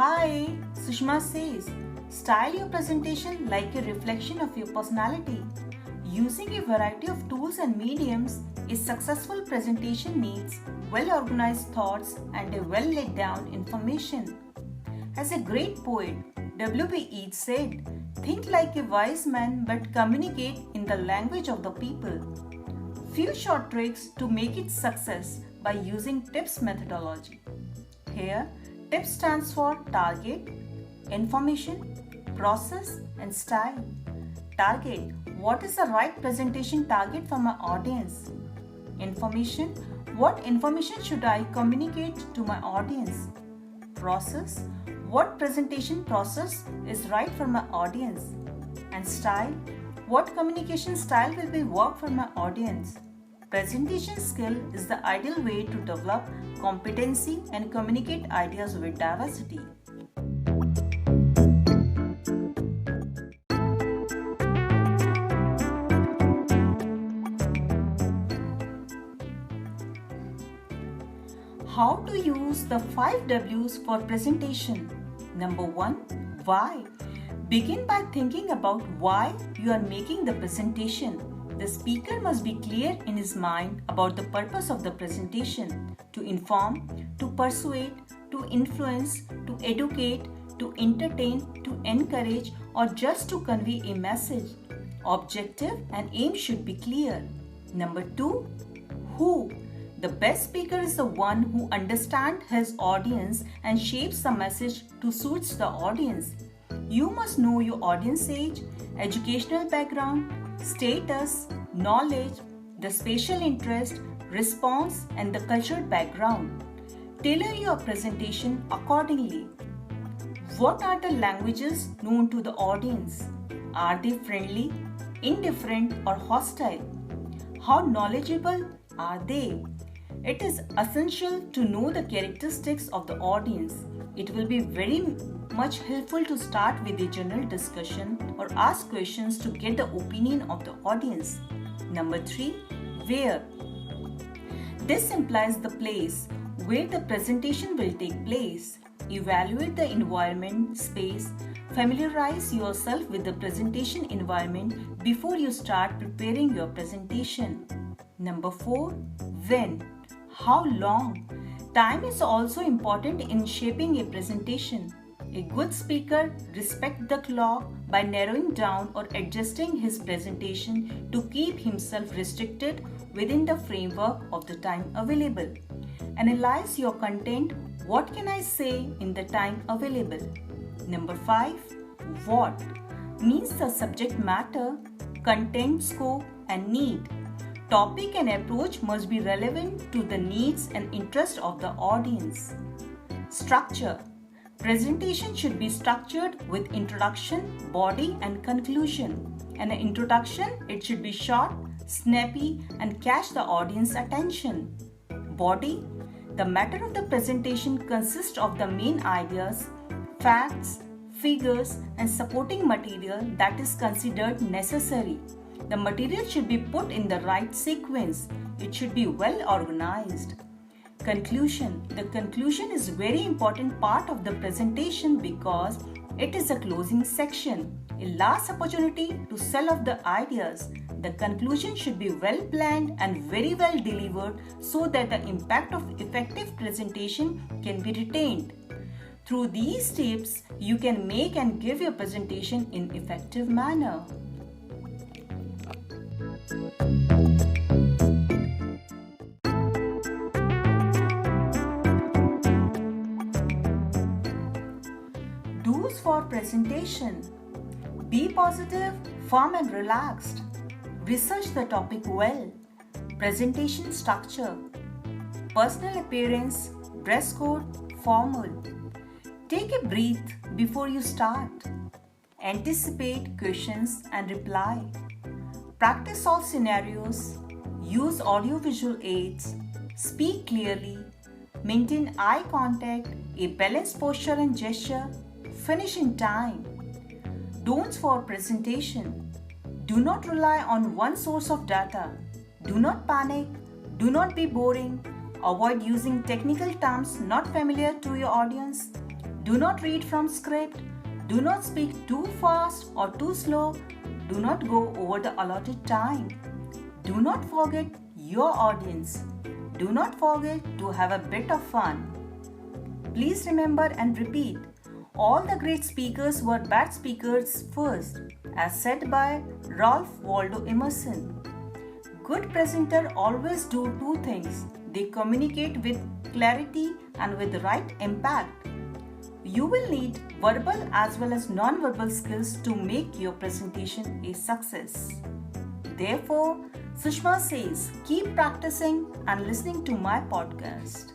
Hi, Sushma says, style your presentation like a reflection of your personality. Using a variety of tools and mediums, a successful presentation needs well-organized thoughts and a well-laid down information. As a great poet, W.B. Yeats said, think like a wise man but communicate in the language of the people. Few short tricks to make it success by using TIPS methodology. Here, TIPS stands for Target, Information, Process and Style. Target: what is the right presentation target for my audience? Information: what information should I communicate to my audience? Process: what presentation process is right for my audience? And style: what communication style will be work for my audience? Presentation skill is the ideal way to develop competency and communicate ideas with diversity. How to use the 5 W's for presentation. Number 1. Why? Begin by thinking about why you are making the presentation. The speaker must be clear in his mind about the purpose of the presentation: to inform, to persuade, to influence, to educate, to entertain, to encourage, or just to convey a message. Objective and aim should be clear. Number 2. Who? The best speaker is the one who understands his audience and shapes the message to suit the audience. You must know your audience age, educational background, status, knowledge, the special interest, response, and the cultural background. Tailor your presentation accordingly. What are the languages known to the audience? Are they friendly, indifferent, or hostile? How knowledgeable are they? It is essential to know the characteristics of the audience. It will be very much helpful to start with a general discussion or ask questions to get the opinion of the audience. Number 3. Where? This implies the place where the presentation will take place. Evaluate the environment, space. Familiarize yourself with the presentation environment before you start preparing your presentation. Number 4. When? How long? Time is also important in shaping a presentation. A good speaker respects the clock by narrowing down or adjusting his presentation to keep himself restricted within the framework of the time available. Analyze your content. What can I say in the time available? Number 5. What? Means the subject matter, content, scope, and need. Topic and approach must be relevant to the needs and interest of the audience. Structure. Presentation should be structured with introduction, body, and conclusion. In an introduction, it should be short, snappy, and catch the audience attention. Body. The matter of the presentation consists of the main ideas, facts, figures, and supporting material that is considered necessary. The material should be put in the right sequence. It should be well organized. Conclusion. The conclusion is a very important part of the presentation because it is a closing section, a last opportunity to sell off the ideas. The conclusion should be well planned and very well delivered so that the impact of effective presentation can be retained. Through these steps, you can make and give your presentation in an effective manner. Do's for presentation. Be positive, firm and relaxed. Research the topic well. Presentation structure. Personal appearance, dress code, formal. Take a breath before you start. Anticipate questions and reply. Practice all scenarios. Use audiovisual aids. Speak clearly. Maintain eye contact, a balanced posture and gesture. Finish in time. Don'ts for presentation. Do not rely on one source of data. Do not panic. Do not be boring. Avoid using technical terms not familiar to your audience. Do not read from script. Do not speak too fast or too slow. Do not go over the allotted time. Do not forget your audience. Do not forget to have a bit of fun. Please remember and repeat. All the great speakers were bad speakers first, as said by Ralph Waldo Emerson. Good presenter always do two things. They communicate with clarity and with the right impact. You will need verbal as well as non-verbal skills to make your presentation a success. Therefore, Sushma says, keep practicing and listening to my podcast.